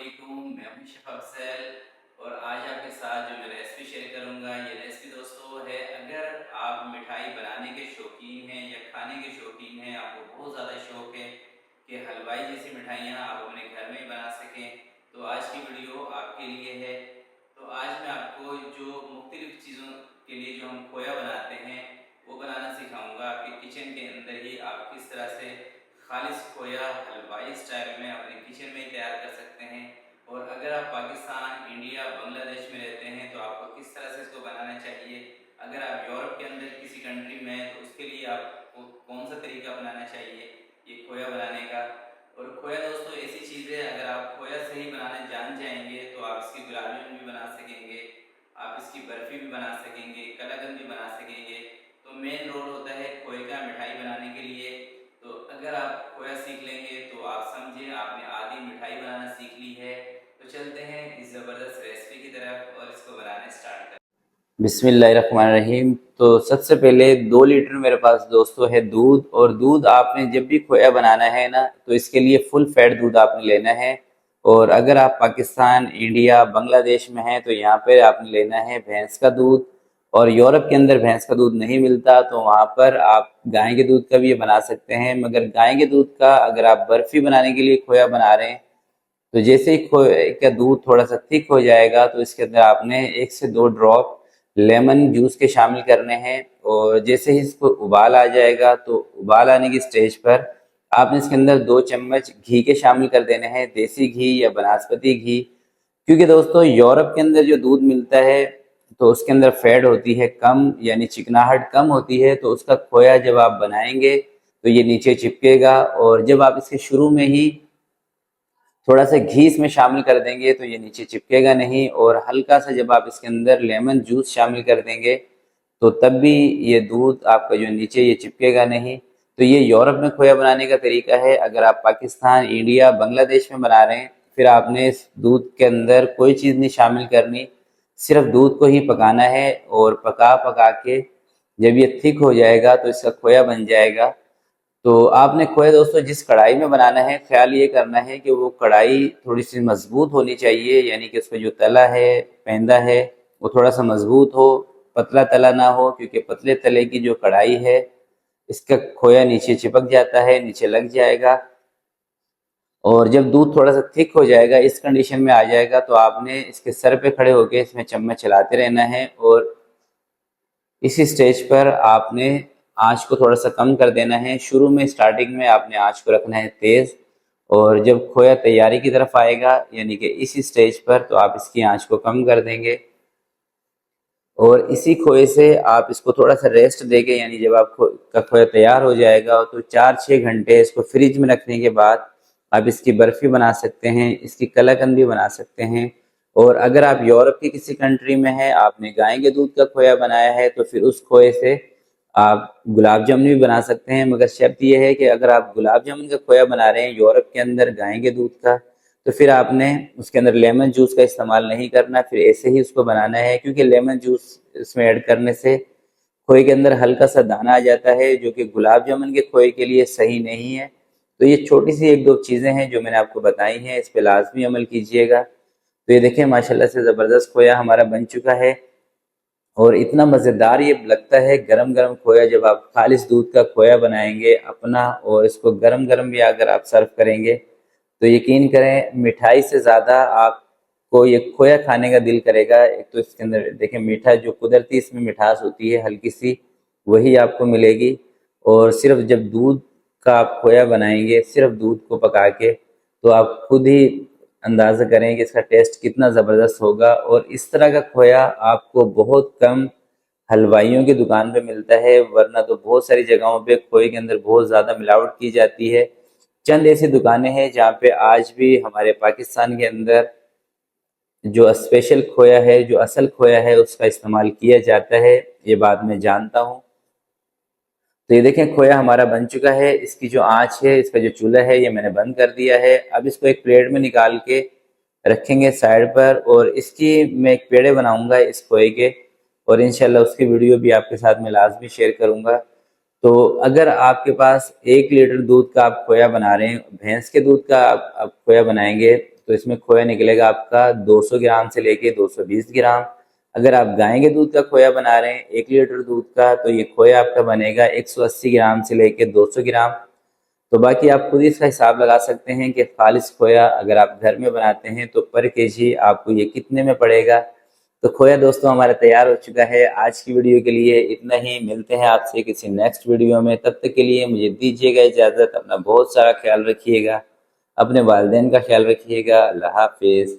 वालेकुम, मैं हूं शिफा अफजल और आज आपके साथ जो मैं रेसिपी शेयर करूंगा, ये रेसिपी दोस्तों है, अगर आप मिठाई बनाने के शौकीन हैं या खाने के शौकीन हैं, आपको बहुत ज़्यादा शौक़ है कि हलवाई जैसी मिठाइयाँ आप अपने घर में ही बना सकें, तो आज की वीडियो आपके लिए है। तो आज मैं आपको जो मुख्तलिफ़ चीज़ों के लिए जो हम खोया बनाते हैं वो बनाना सिखाऊंगा। आपके किचन के अंदर ही आप किस तरह से खालिस खोया हलवाई स्टाइल में अपने किचन में तैयार कर सकते हैं। और अगर आप पाकिस्तान, इंडिया, बांग्लादेश में रहते हैं तो आपको किस तरह से इसको बनाना चाहिए। अगर आप यूरोप के अंदर किसी कंट्री में हैं तो उसके लिए आपको कौन सा तरीका अपनाना चाहिए ये खोया बनाने का। और खोया दोस्तों ऐसी चीज़ है, अगर आप खोया सही बनाना जान जाएंगे तो आप इसकी गुलाब जामुन भी बना सकेंगे, आप इसकी बर्फ़ी भी बना सकेंगे, कलाकंद भी बना सकेंगे। तो मेन रोल होता है खोए का मिठाई बनाने के लिए। तो अगर आप खोया सीख लेंगे तो आप समझिए आपने आधी मिठाई बनाना सीख ली है। तो चलते हैं इस ज़बरदस्त रेसिपी की तरफ और इसको बनाना स्टार्ट करें। बिस्मिल्लाहिर्रहमानिर्रहीम। तो सबसे पहले 2 लीटर मेरे पास दोस्तों है दूध। और दूध आपने जब भी खोया बनाना है ना तो इसके लिए फुल फैट दूध आपने लेना है। और अगर आप पाकिस्तान, इंडिया, बांग्लादेश में हैं तो यहाँ पे आपने लेना है भैंस का दूध। और यूरोप के अंदर भैंस का दूध नहीं मिलता तो वहाँ पर आप गाय के दूध का भी ये बना सकते हैं। मगर गाय के दूध का अगर आप बर्फ़ी बनाने के लिए खोया बना रहे हैं तो जैसे ही खोए का दूध थोड़ा सा थिक हो जाएगा तो इसके अंदर आपने 1 से 2 ड्रॉप लेमन जूस के शामिल करने हैं। और जैसे ही इसको उबाल आ जाएगा तो उबाल आने की स्टेज पर आपने इसके अंदर 2 चम्मच घी के शामिल कर देने हैं, देसी घी या बनास्पति घी। क्योंकि दोस्तों यूरोप के अंदर जो दूध मिलता है तो उसके अंदर फैट होती है कम, यानी चिकनाहट कम होती है, तो उसका खोया जब आप बनाएंगे तो ये नीचे चिपकेगा। और जब आप इसके शुरू में ही थोड़ा सा घी इसमें शामिल कर देंगे तो ये नीचे चिपकेगा नहीं। और हल्का सा जब आप इसके अंदर लेमन जूस शामिल कर देंगे तो तब भी ये दूध आपका जो नीचे ये चिपकेगा नहीं। तो ये यूरोप में खोया बनाने का तरीका है। अगर आप पाकिस्तान, इंडिया, बांग्लादेश में बना रहे हैं फिर आपने इस दूध के अंदर कोई चीज़ नहीं शामिल करनी, सिर्फ दूध को ही पकाना है। और पका पका के जब ये थिक हो जाएगा तो इसका खोया बन जाएगा। तो आपने खोया दोस्तों जिस कढ़ाई में बनाना है, ख्याल ये करना है कि वो कढ़ाई थोड़ी सी मजबूत होनी चाहिए, यानी कि उसका जो तला है, पैंदा है, वो थोड़ा सा मजबूत हो, पतला तला ना हो। क्योंकि पतले तले की जो कढ़ाई है इसका खोया नीचे चिपक जाता है, नीचे लग जाएगा। और जब दूध थोड़ा सा थिक हो जाएगा, इस कंडीशन में आ जाएगा, तो आपने इसके सर पे खड़े होकर इसमें चम्मच चलाते रहना है। और इसी स्टेज पर आपने आंच को थोड़ा सा कम कर देना है। शुरू में स्टार्टिंग में आपने आंच को रखना है तेज़। और जब खोया तैयारी की तरफ आएगा यानी कि इसी स्टेज पर तो आप इसकी आंच को कम कर देंगे। और इसी खोए से आप इसको थोड़ा सा रेस्ट देंगे, यानी जब आप का खोया तैयार हो जाएगा तो 4-6 घंटे इसको फ्रिज में रखने के बाद आप इसकी बर्फ़ी बना सकते हैं, इसकी कलाकंद भी बना सकते हैं। और अगर आप यूरोप की किसी कंट्री में हैं, आपने गाय के दूध का खोया बनाया है तो फिर उस खोए से आप गुलाब जामुन भी बना सकते हैं। मगर शर्त यह है कि अगर आप गुलाब जामुन का खोया बना रहे हैं यूरोप के अंदर गाय के दूध का, तो फिर आपने उसके अंदर लेमन जूस का इस्तेमाल नहीं करना, फिर ऐसे ही उसको बनाना है। क्योंकि लेमन जूस इसमें ऐड करने से खोए के अंदर हल्का सा दाना आ जाता है जो कि गुलाब जामुन के खोए के लिए सही नहीं है। तो ये छोटी सी 1-2 चीज़ें हैं जो मैंने आपको बताई हैं, इस पे लाजमी अमल कीजिएगा। तो ये देखिए माशाल्लाह से ज़बरदस्त खोया हमारा बन चुका है। और इतना मज़ेदार ये लगता है गरम गरम खोया, जब आप खालिस दूध का खोया बनाएंगे अपना और इसको गरम गरम भी अगर आप सर्व करेंगे तो यकीन करें मिठाई से ज़्यादा आपको ये खोया खाने का दिल करेगा। एक तो इसके अंदर देखें मीठा, जो कुदरती इसमें मिठास होती है हल्की सी, वही आपको मिलेगी। और सिर्फ जब दूध का आप खोया बनाएंगे, सिर्फ दूध को पका के, तो आप खुद ही अंदाज़ा करें कि इसका टेस्ट कितना ज़बरदस्त होगा। और इस तरह का खोया आपको बहुत कम हलवाइयों की दुकान पे मिलता है, वरना तो बहुत सारी जगहों पे खोए के अंदर बहुत ज़्यादा मिलावट की जाती है। चंद ऐसी दुकानें हैं जहाँ पे आज भी हमारे पाकिस्तान के अंदर जो स्पेशल खोया है, जो असल खोया है, उसका इस्तेमाल किया जाता है, ये बात मैं जानता हूँ। तो ये देखें खोया हमारा बन चुका है। इसकी जो आंच है, इसका जो चूल्हा है, ये मैंने बंद कर दिया है। अब इसको एक प्लेट में निकाल के रखेंगे साइड पर। और इसकी मैं एक पेड़े बनाऊंगा इस खोए के, और इंशाल्लाह उसकी वीडियो भी आपके साथ मैं लाजमी शेयर करूंगा। तो अगर आपके पास 1 लीटर दूध का आप खोया बना रहे हैं, भैंस के दूध का आप खोया बनाएंगे तो इसमें खोया निकलेगा आपका 200 ग्राम से लेके 220 ग्राम। अगर आप गाय के दूध का खोया बना रहे हैं 1 लीटर दूध का, तो ये खोया आपका बनेगा 180 ग्राम से लेके 200 ग्राम। तो बाकी आप खुद इसका हिसाब लगा सकते हैं कि खालिस खोया अगर आप घर में बनाते हैं तो पर केजी आपको ये कितने में पड़ेगा। तो खोया दोस्तों हमारा तैयार हो चुका है। आज की वीडियो के लिए इतना ही, मिलते हैं आपसे किसी नेक्स्ट वीडियो में। तब तक के लिए मुझे दीजिएगा इजाज़त। अपना बहुत सारा ख्याल रखिएगा, अपने वालिदैन का ख्याल रखिएगा। अल्लाह हाफिज़।